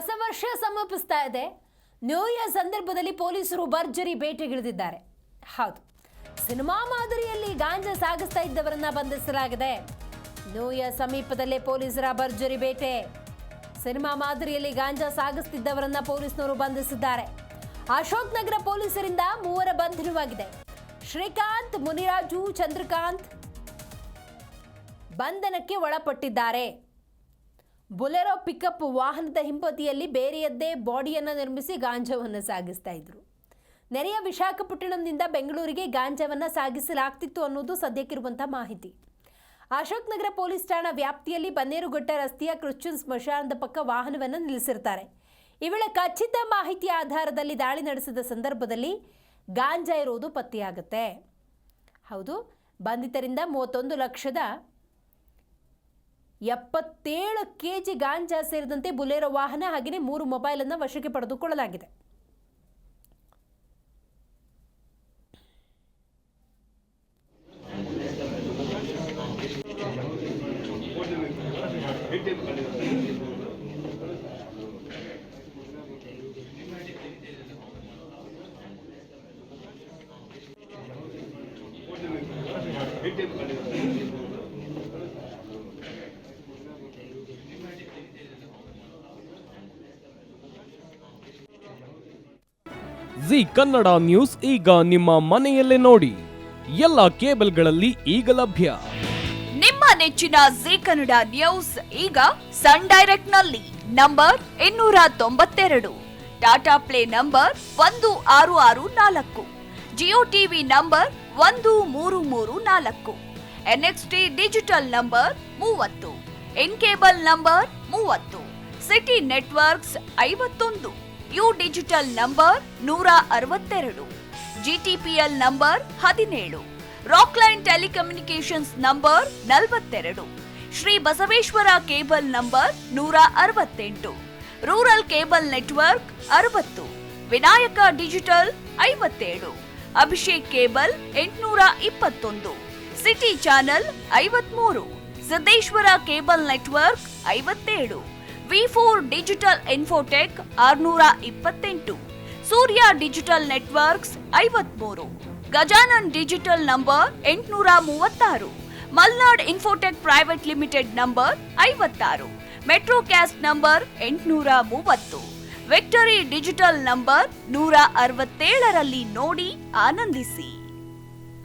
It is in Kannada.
ಹೊಸ ವರ್ಷ ಸಮೀಪಿಸ್ತಾ ಇದೆ. ನ್ಯೂ ಇಯರ್ ಸಂದರ್ಭದಲ್ಲಿ ಪೊಲೀಸರು ಭರ್ಜರಿ ಬೇಟೆಗಿಳಿದಿದ್ದಾರೆ. ಹೌದು, ಸಿನಿಮಾ ಮಾದರಿಯಲ್ಲಿ ಗಾಂಜಾ ಸಾಗಿಸ್ತಾ ಇದ್ದವರನ್ನ ಬಂಧಿಸಲಾಗಿದೆ. ನ್ಯೂ ಇಯರ್ ಸಮೀಪದಲ್ಲೇ ಪೊಲೀಸರ ಭರ್ಜರಿ ಬೇಟೆ. ಸಿನಿಮಾ ಮಾದರಿಯಲ್ಲಿ ಗಾಂಜಾ ಸಾಗಿಸ್ತಿದ್ದವರನ್ನ ಪೊಲೀಸರು ಬಂಧಿಸಿದ್ದಾರೆ. ಅಶೋಕ್ ನಗರ ಪೊಲೀಸರಿಂದ 3 ಬಂಧನವಾಗಿದೆ. ಶ್ರೀಕಾಂತ್, ಮುನಿರಾಜು, ಚಂದ್ರಕಾಂತ್ ಬಂಧನಕ್ಕೆ ಒಳಪಟ್ಟಿದ್ದಾರೆ. ಬೊಲೆರೋ ಪಿಕಪ್ ವಾಹನದ ಹಿಂಬದಿಯಲ್ಲಿ ಬೇರೆಯದ್ದೇ ಬಾಡಿಯನ್ನು ನಿರ್ಮಿಸಿ ಗಾಂಜಾವನ್ನು ಸಾಗಿಸ್ತಾ ಇದ್ರು. ನೆರೆಯ ವಿಶಾಖಪಟ್ಟಣಂನಿಂದ ಬೆಂಗಳೂರಿಗೆ ಗಾಂಜಾವನ್ನು ಸಾಗಿಸಲಾಗ್ತಿತ್ತು ಅನ್ನೋದು ಸದ್ಯಕ್ಕಿರುವಂತಹ ಮಾಹಿತಿ. ಅಶೋಕ್ ನಗರ ಪೊಲೀಸ್ ಠಾಣಾ ವ್ಯಾಪ್ತಿಯಲ್ಲಿ ಬನ್ನೇರುಘಟ್ಟ ರಸ್ತೆಯ ಕ್ರಿಶ್ಚಿಯನ್ ಸ್ಮಶಾನದ ಪಕ್ಕ ವಾಹನವನ್ನು ನಿಲ್ಲಿಸಿರ್ತಾರೆ. ಈ ವೇಳೆ ಖಚಿತ ಮಾಹಿತಿಯ ಆಧಾರದಲ್ಲಿ ದಾಳಿ ನಡೆಸಿದ ಸಂದರ್ಭದಲ್ಲಿ ಗಾಂಜಾ ಇರುವುದು ಪತ್ತೆಯಾಗುತ್ತೆ. ಹೌದು, ಬಂಧಿತರಿಂದ 31,77 ಕೆಜಿ ಗಾಂಜಾ ಸೇರಿದಂತೆ ಬೊಲೆರೋ ವಾಹನ ಹಾಗೆಯೇ 3 ಮೊಬೈಲ್ ಅನ್ನು ವಶಕ್ಕೆ ಪಡೆದುಕೊಳ್ಳಲಾಗಿದೆ. ಜಿ ಕನ್ನಡ ನ್ಯೂಸ್ ಈಗ ನಿಮ್ಮ ಮನೆಯಲ್ಲೇ ನೋಡಿ. ಎಲ್ಲ ಕೇಬಲ್ಗಳಲ್ಲಿ ಈಗ ಲಭ್ಯ. ನಿಮ್ಮ ನೆಚ್ಚಿನ ಜಿ ಕನ್ನಡ ನ್ಯೂಸ್ ಈಗ ಸನ್ ಡೈರೆಕ್ಟ್ ನಲ್ಲಿ number 292, Tata play number 1664, Jio TV number 1334, NXT digital number 30, in cable number 30, city networks 51, U digital number 162, GTPL number 17, Rockline telecommunications number 42, Shri Basaveshwara cable number 168, rural cable network 60, Vinayaka digital 57, Abhishek cable 821, city channel 53, Siddeshwara cable network 57, V4 digital Infotech 628, Surya digital networks 53, Gajanan digital number 836, Malnad Infotech Private Limited number 56, Metrocast number 830, Victory Digital number 167ರಲ್ಲಿ ನೋಡಿ ಆನಂದಿಸಿ.